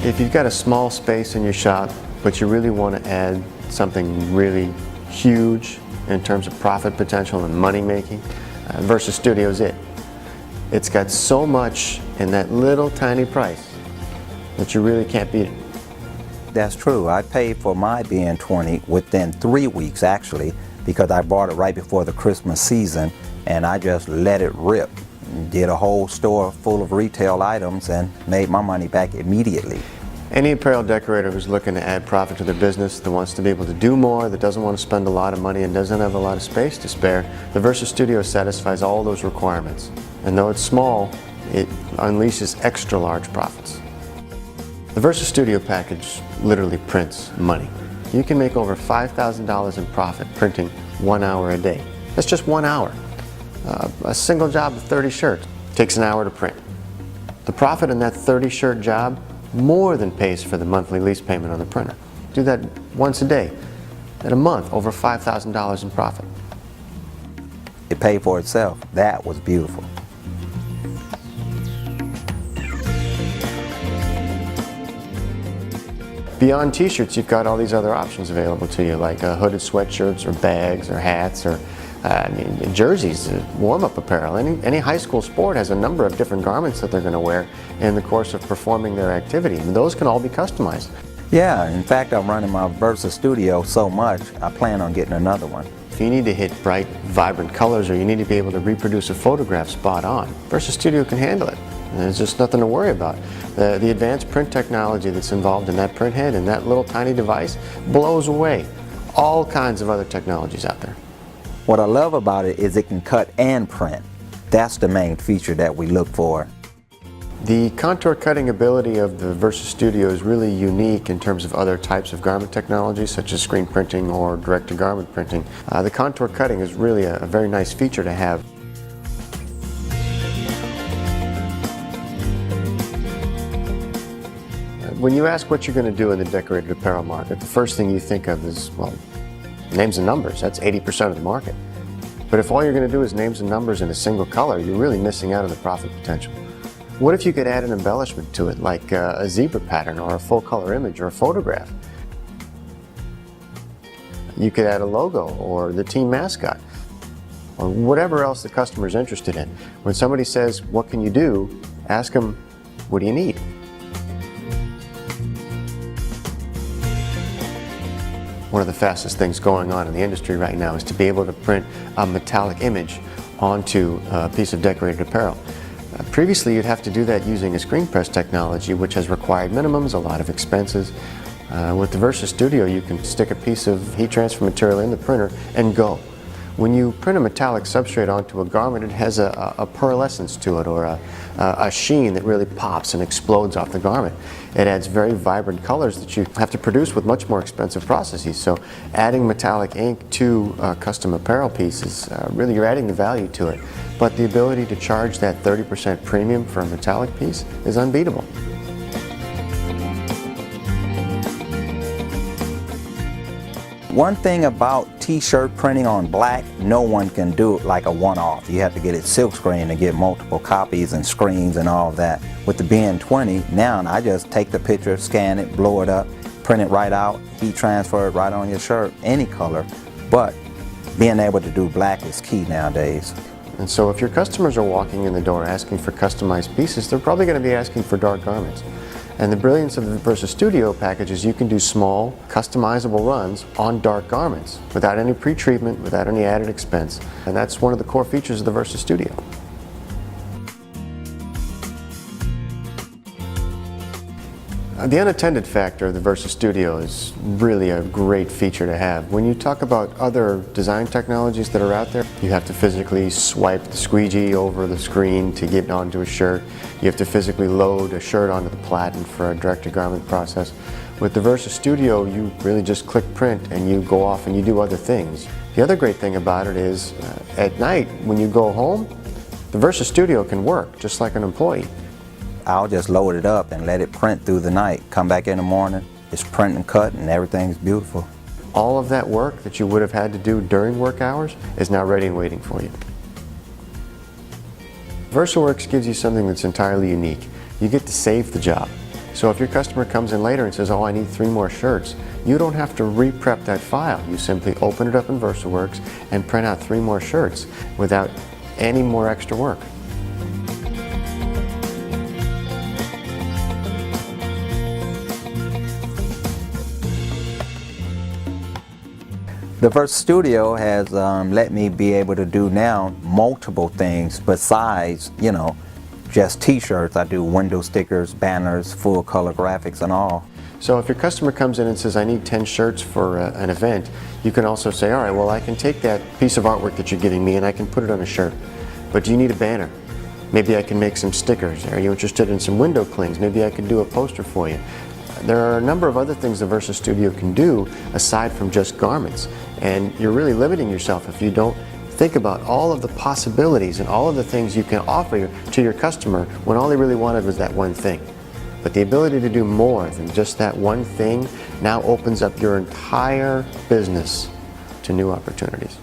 If you've got a small space in your shop, but you really want to add something really huge in terms of profit potential and money making, Versus Studio is it. It's got so much in that little tiny price that you really can't beat it. That's true. I paid for my BN20 within 3 weeks actually, because I bought it right before the Christmas season and I just let it rip. Did a whole store full of retail items and made my money back immediately. Any apparel decorator who's looking to add profit to their business, that wants to be able to do more, that doesn't want to spend a lot of money and doesn't have a lot of space to spare, the Versus Studio satisfies all those requirements. And though it's small, it unleashes extra large profits. The Versus Studio package literally prints money. You can make over $5,000 in profit printing 1 hour a day. That's just 1 hour. A single job of 30 shirts takes an hour to print. The profit in that 30 shirt job more than pays for the monthly lease payment on the printer. Do that once a day. In a month, over $5,000 in profit. It paid for itself. That was beautiful. Beyond t-shirts, you've got all these other options available to you, like hooded sweatshirts or bags or hats or jerseys, warm-up apparel. Any high school sport has a number of different garments that they're going to wear in the course of performing their activity, and those can all be customized. Yeah, in fact, I'm running my Versus Studio so much, I plan on getting another one. If you need to hit bright, vibrant colors or you need to be able to reproduce a photograph spot on, Versus Studio can handle it. And there's just nothing to worry about. The advanced print technology that's involved in that print head and that little tiny device blows away all kinds of other technologies out there. What I love about it is it can cut and print. That's the main feature that we look for. The contour cutting ability of the Versus Studio is really unique in terms of other types of garment technology, such as screen printing or direct-to-garment printing. The contour cutting is really a very nice feature to have. When you ask what you're going to do in the decorated apparel market, the first thing you think of is, well, names and numbers. That's 80% of the market. But if all you're going to do is names and numbers in a single color, you're really missing out on the profit potential. What if you could add an embellishment to it, like a zebra pattern or a full color image or a photograph? You could add a logo or the team mascot or whatever else the customer is interested in. When somebody says, what can you do? Ask them, what do you need? One of the fastest things going on in the industry right now is to be able to print a metallic image onto a piece of decorated apparel. Previously, you'd have to do that using a screen press technology, which has required minimums, a lot of expenses. With the Versus Studio, you can stick a piece of heat transfer material in the printer and go. When you print a metallic substrate onto a garment, it has a pearlescence to it, or a sheen that really pops and explodes off the garment. It adds very vibrant colors that you have to produce with much more expensive processes. So adding metallic ink to custom apparel pieces, really you're adding the value to it. But the ability to charge that 30% premium for a metallic piece is unbeatable. One thing about t-shirt printing on black, no one can do it like a one-off. You have to get it silkscreen to get multiple copies and screens and all of that. With the BN20, now I just take the picture, scan it, blow it up, print it right out, heat transfer it right on your shirt, any color. But being able to do black is key nowadays. And so if your customers are walking in the door asking for customized pieces, they're probably going to be asking for dark garments. And the brilliance of the Versus Studio package is you can do small, customizable runs on dark garments without any pre-treatment, without any added expense. And that's one of the core features of the Versus Studio. The unattended factor of the Versus Studio is really a great feature to have. When you talk about other design technologies that are out there, you have to physically swipe the squeegee over the screen to get onto a shirt. You have to physically load a shirt onto the platen for a direct-to-garment process. With the Versus Studio, you really just click print and you go off and you do other things. The other great thing about it is at night when you go home, the Versus Studio can work just like an employee. I'll just load it up and let it print through the night. Come back in the morning, it's print and cut and everything's beautiful. All of that work that you would have had to do during work hours is now ready and waiting for you. VersaWorks gives you something that's entirely unique. You get to save the job. So if your customer comes in later and says, oh, I need 3 more shirts, you don't have to re-prep that file. You simply open it up in VersaWorks and print out 3 more shirts without any more extra work. The Versa Studio has let me be able to do now multiple things besides, you know, just t-shirts. I do window stickers, banners, full color graphics and all. So if your customer comes in and says, I need 10 shirts for an event, you can also say, all right, well, I can take that piece of artwork that you're giving me and I can put it on a shirt. But do you need a banner? Maybe I can make some stickers. Are you interested in some window clings? Maybe I can do a poster for you. There are a number of other things the Versa Studio can do aside from just garments. And you're really limiting yourself if you don't think about all of the possibilities and all of the things you can offer to your customer when all they really wanted was that one thing. But the ability to do more than just that one thing now opens up your entire business to new opportunities.